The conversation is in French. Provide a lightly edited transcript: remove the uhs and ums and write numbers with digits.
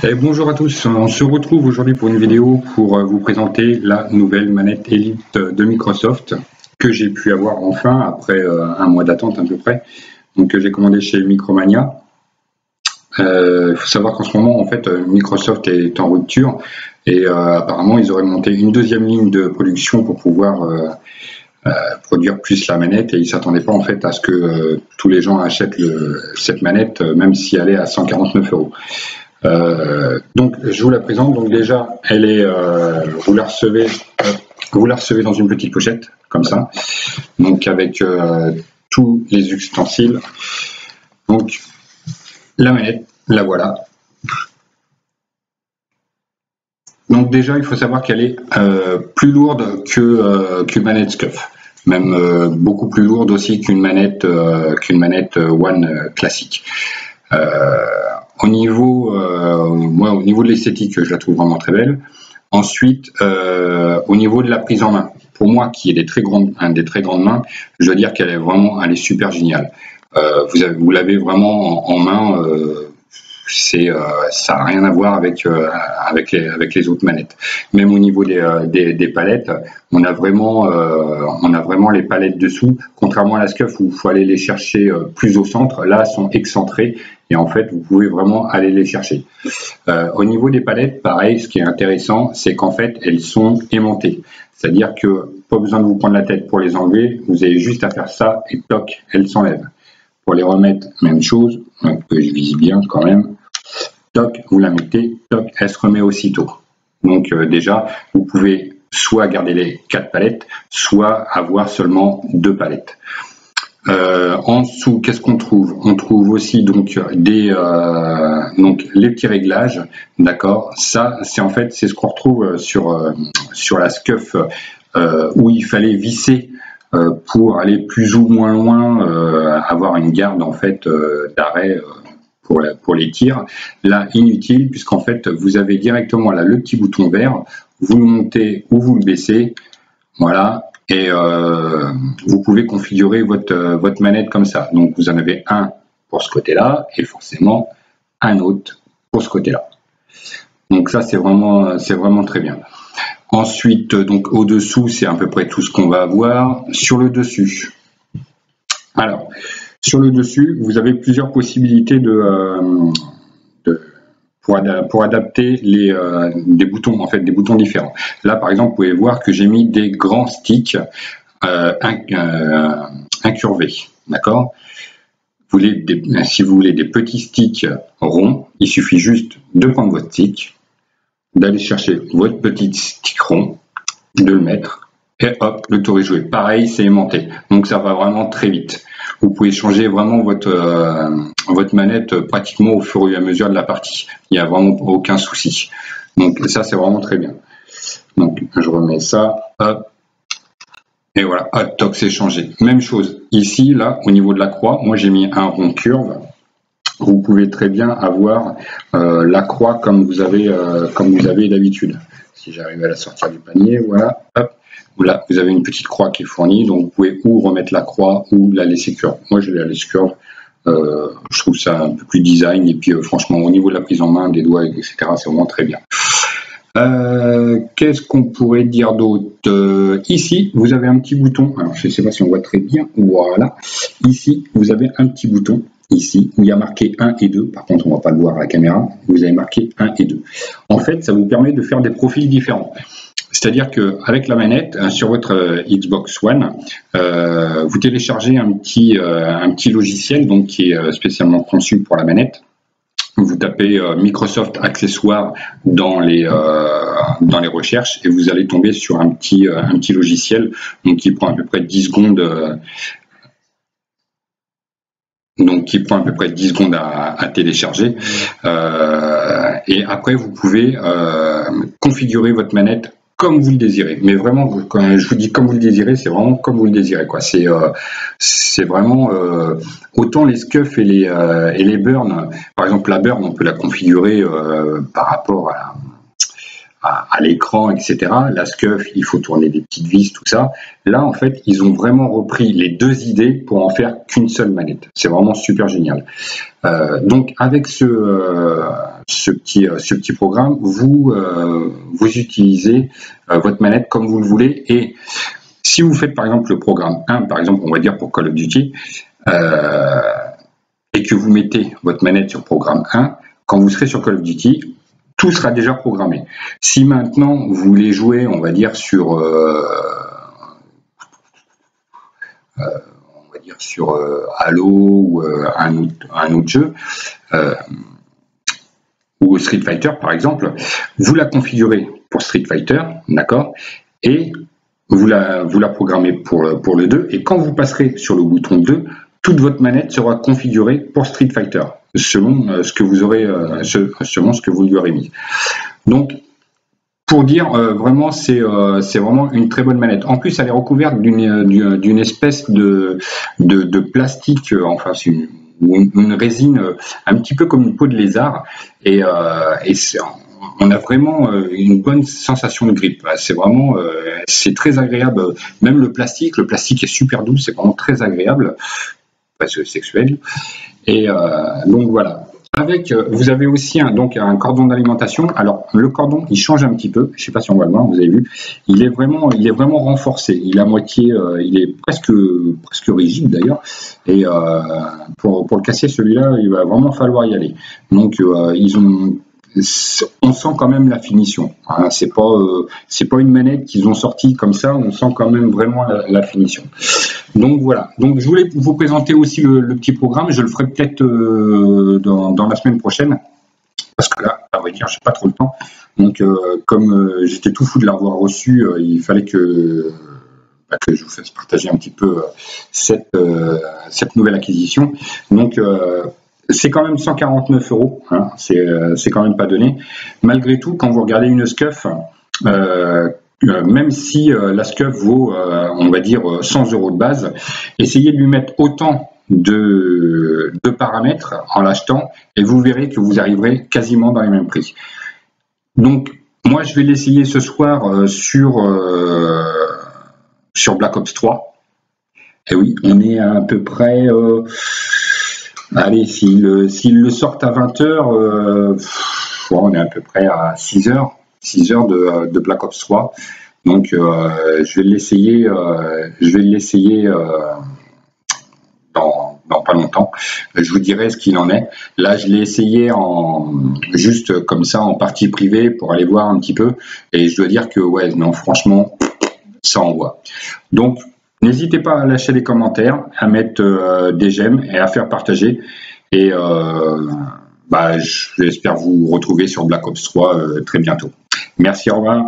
Et bonjour à tous, on se retrouve aujourd'hui pour une vidéo pour vous présenter la nouvelle manette Elite de Microsoft que j'ai pu avoir enfin après un mois d'attente à peu près, donc que j'ai commandé chez Micromania. Il faut savoir qu'en ce moment en fait Microsoft est en rupture et apparemment ils auraient monté une deuxième ligne de production pour pouvoir produire plus la manette, et ils ne s'attendaient pas en fait à ce que tous les gens achètent cette manette même si elle est à 149 €. Donc je vous la présente. Donc déjà elle est vous la recevez dans une petite pochette comme ça, donc avec tous les ustensiles. Donc la manette, la voilà. Donc déjà il faut savoir qu'elle est plus lourde qu'une manette SCUF, même beaucoup plus lourde aussi qu'une manette One classique. Au niveau de l'esthétique, je la trouve vraiment très belle. Ensuite, au niveau de la prise en main, pour moi qui ai des très grandes mains, je dois dire qu'elle est super géniale. Vous l'avez vraiment en main. Ça n'a rien à voir avec les autres manettes. Même au niveau des palettes, on a vraiment les palettes dessous, contrairement à la SCUF où il faut aller les chercher plus au centre. Là, elles sont excentrées et en fait, vous pouvez vraiment aller les chercher. Au niveau des palettes, pareil, ce qui est intéressant, c'est qu'en fait, elles sont aimantées. C'est-à-dire que pas besoin de vous prendre la tête pour les enlever, vous avez juste à faire ça et toc, elles s'enlèvent. Pour les remettre, même chose, que je vise bien quand même. Toc, vous la mettez, toc, elle se remet aussitôt. Donc déjà, vous pouvez soit garder les 4 palettes, soit avoir seulement 2 palettes. En dessous, qu'est-ce qu'on trouve? On trouve aussi donc les petits réglages, d'accord. Ça, c'est ce qu'on retrouve sur la SCUF où il fallait visser pour aller plus ou moins loin, avoir une garde en fait d'arrêt. Pour les tirs, là inutile, puisqu'en fait vous avez directement là le petit bouton vert, vous le montez ou vous le baissez, voilà, et vous pouvez configurer votre manette comme ça. Donc vous en avez un pour ce côté-là et forcément un autre pour ce côté-là. Donc ça c'est vraiment très bien. Ensuite, donc au dessous, c'est à peu près tout ce qu'on va avoir. Sur le dessus, alors sur le dessus, vous avez plusieurs possibilités pour adapter des boutons, en fait, des boutons différents. Là, par exemple, vous pouvez voir que j'ai mis des grands sticks incurvés, d'accord. Si vous voulez des petits sticks ronds, il suffit juste de prendre votre stick, d'aller chercher votre petit stick rond, de le mettre, et hop, le tour est joué. Pareil, c'est aimanté, donc ça va vraiment très vite. Vous pouvez changer vraiment votre manette pratiquement au fur et à mesure de la partie. Il n'y a vraiment aucun souci. Donc ça, c'est vraiment très bien. Donc je remets ça, hop, et voilà, hop, toc, c'est changé. Même chose ici, là, au niveau de la croix, moi j'ai mis un rond curve. Vous pouvez très bien avoir la croix comme vous avez d'habitude. Si j'arrive à la sortir du panier, voilà, hop. Là, vous avez une petite croix qui est fournie, donc vous pouvez ou remettre la croix ou la laisser curve. Moi, je la laisse curve. Je trouve ça un peu plus design, et puis franchement, au niveau de la prise en main, des doigts, etc., c'est vraiment très bien. Qu'est-ce qu'on pourrait dire d'autre? Ici, vous avez un petit bouton. Alors, je ne sais pas si on voit très bien. Voilà. Ici, vous avez un petit bouton. Ici, où il y a marqué 1 et 2. Par contre, on ne va pas le voir à la caméra. Vous avez marqué 1 et 2. En fait, ça vous permet de faire des profils différents. C'est-à-dire qu'avec la manette, sur votre Xbox One, vous téléchargez un petit logiciel donc, qui est spécialement conçu pour la manette. Vous tapez Microsoft Accessoires dans les recherches et vous allez tomber sur un petit logiciel donc, qui prend à peu près 10 secondes. donc qui prend à peu près 10 secondes à télécharger. Et après, vous pouvez configurer votre manette comme vous le désirez. Mais vraiment, quand je vous dis comme vous le désirez, c'est vraiment comme vous le désirez, quoi. C'est vraiment autant les SCUF et les burns. Par exemple, la burn, on peut la configurer par rapport à l'écran, etc. La SCUF, il faut tourner des petites vis, tout ça. Là, en fait, ils ont vraiment repris les deux idées pour en faire qu'une seule manette. C'est vraiment super génial. Donc, avec ce petit programme, vous utilisez votre manette comme vous le voulez. Et si vous faites, par exemple, le programme 1, par exemple, on va dire pour Call of Duty, et que vous mettez votre manette sur programme 1, quand vous serez sur Call of Duty, tout sera déjà programmé. Si maintenant vous voulez jouer, on va dire sur Halo ou un autre jeu, ou Street Fighter par exemple, vous la configurez pour Street Fighter, d'accord, et vous la programmez pour le 2, et quand vous passerez sur le bouton 2, toute votre manette sera configurée pour Street Fighter, selon ce que vous aurez, selon ce que vous lui aurez mis. Donc, pour dire, vraiment, c'est vraiment une très bonne manette. En plus, elle est recouverte d'une espèce de plastique, enfin, c'est une résine un petit peu comme une peau de lézard, et on a vraiment une bonne sensation de grippe. C'est vraiment, c'est très agréable. Même le plastique est super doux, c'est vraiment très agréable, presque sexuel. Et donc voilà. Vous avez aussi un cordon d'alimentation. Alors le cordon, il change un petit peu. Je ne sais pas si on va le voir. Vous avez vu, il est vraiment renforcé. Il est à moitié, il est presque rigide d'ailleurs. Et pour le casser celui-là, il va vraiment falloir y aller. Donc on sent quand même la finition. Hein, c'est pas une manette qu'ils ont sortie comme ça. On sent quand même vraiment la finition. Donc voilà. Donc je voulais vous présenter aussi le petit programme. Je le ferai peut-être dans la semaine prochaine, parce que là, à vrai dire, j'ai pas trop le temps. Donc comme j'étais tout fou de l'avoir reçu, il fallait que je vous fasse partager un petit peu cette nouvelle acquisition. Donc c'est quand même 149 €, hein, c'est quand même pas donné. Malgré tout, quand vous regardez une SCUF, même si la SCUF vaut, on va dire, 100 € de base, essayez de lui mettre autant de paramètres en l'achetant et vous verrez que vous arriverez quasiment dans les mêmes prix. Donc, moi, je vais l'essayer ce soir sur Black Ops 3. Et oui, on est à peu près... allez, s'ils le sortent à 20 h, on est à peu près à 6 heures de Black Ops 3. Donc je vais l'essayer dans pas longtemps. Je vous dirai ce qu'il en est. Là, je l'ai essayé juste comme ça en partie privée pour aller voir un petit peu, et je dois dire que ouais, non, franchement, ça envoie. Donc n'hésitez pas à lâcher des commentaires, à mettre des j'aime et à faire partager. Et j'espère vous retrouver sur Black Ops 3 très bientôt. Merci, au revoir.